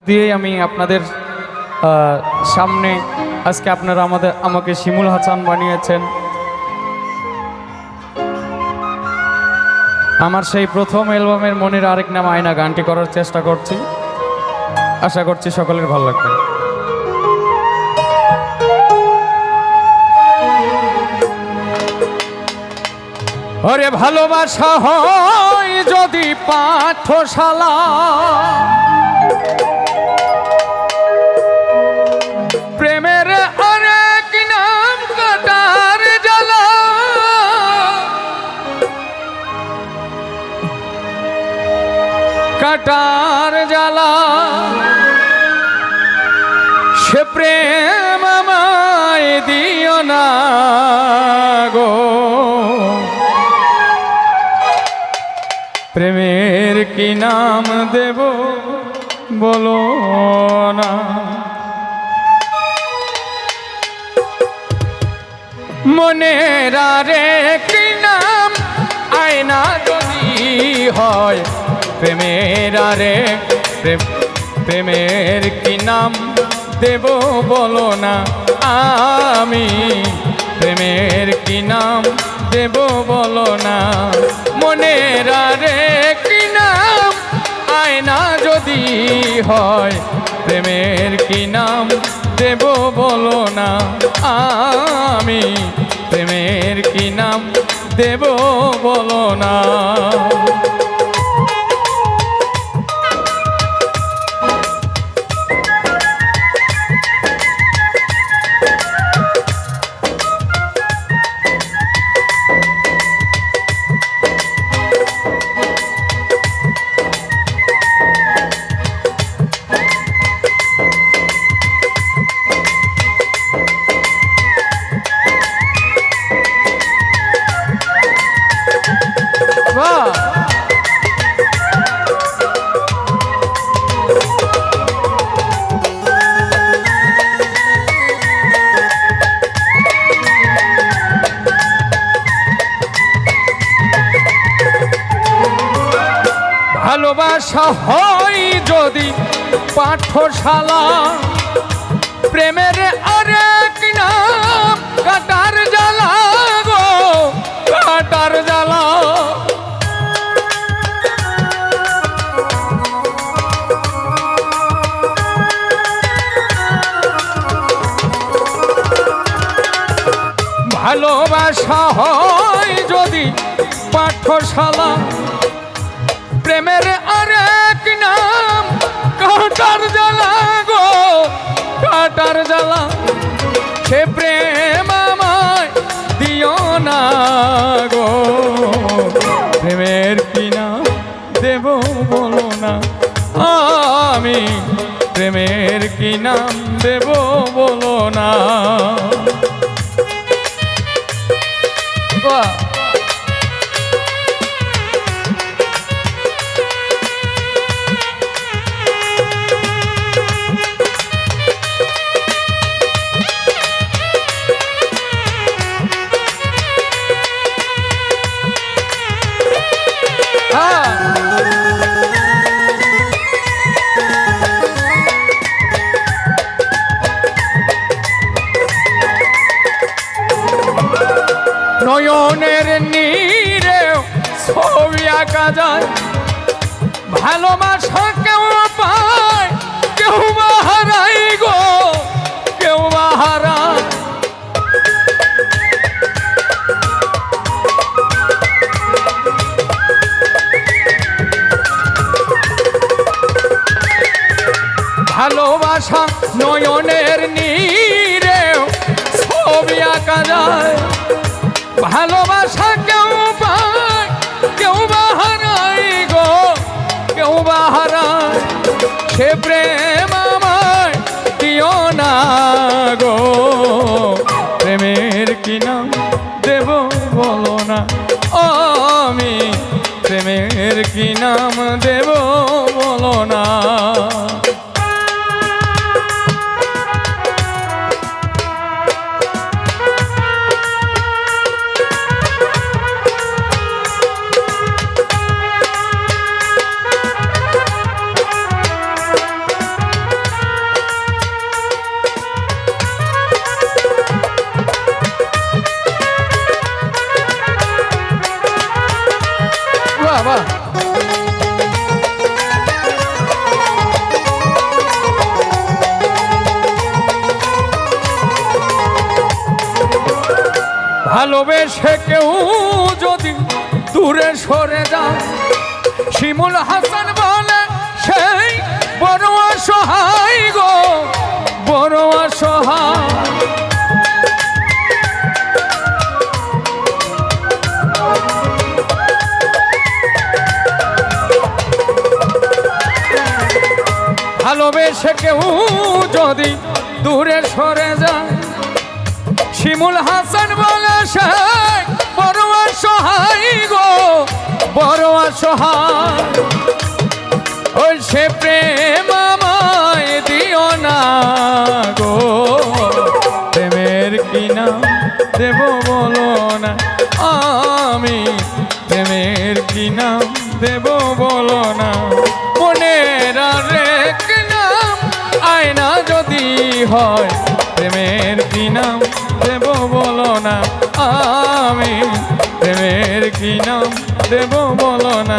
দিয়েই আমি আপনাদের সামনে আজকে আপনারা আমাকে শিমুল হাসান বানিয়েছেন। আমার সেই প্রথম অ্যালবামের মনের আরেক নাম আয়না গানটি করার চেষ্টা করছি, আশা করছি সকলের ভালো লাগবে। ওরে ভালোবাসা হয় যদি পাঠশালা, প্রেমের আরেক নাম কাটার জ্বালা। কাটার জ্বালা সে প্রেম আমায় দিও না গো। প্রেমের কি নাম দেব বলো না। মনের আরেক নাম আয়না যদি হয়, প্রেমের আরেক প্রেমের কি নাম দেব বলো না। আমি প্রেমের কি নাম দেব বলো না। মনের আরেক নাম আয়না যদি হয়, প্রেমের কি নাম দেব বলো না। আমি প্রেমের কি নাম দেব বলো না। ভালোবাসা হয় যদি পাঠশালা, প্রেমের আরেক নাম কাটার জ্বালা গো। কাটার জ্বালা ভালোবাসা হয় যদি পাঠশালা, প্রেমের আরেক নাম কাটার জ্বালা গো। কাটার জ্বালা সে প্রেম আমায় দিও না গো। প্রেমের কি নাম দেব বলো না। আমি প্রেমের কি নাম দেব বলো না। নয়নের নীরে ছবি আঁকা যায়, ভালোবাসা কেউ পায় কেউ বা হারাই গো। কেউ বা হারায় ভালোবাসা নয়নের নীরে ছবি আঁকা যায়। ভালোবাসা কেউ পায় কেউ বা হারায় গো। কেউ বা হারায় সে প্রেম আমায় দিও না গো। প্রেমের কি নাম দেব বলো না। আমি প্রেমের কি নাম দেব বলো না। ভালোবেসে কেউ যদি দূরে সরে যায়, শিমুল হাসান বলে সেই বড় অসহায় গো, বড় অসহায়। ভালোবেসে কেউ যদি দূরে সরে যায়, শিমুল হাসান বলে সে বড় অসহায় গো, বড় অসহায়। ওই সে প্রেম আমায় দিও না গো, প্রেমের কি নাম দেব বলো না, আমি প্রেমের কি নাম দেব বলো না। মনের আরেক নাম আয়না যদি হয়, প্রেমের কি নাম দেব বলো না, আমি প্রেমের কি নাম দেব বলো না।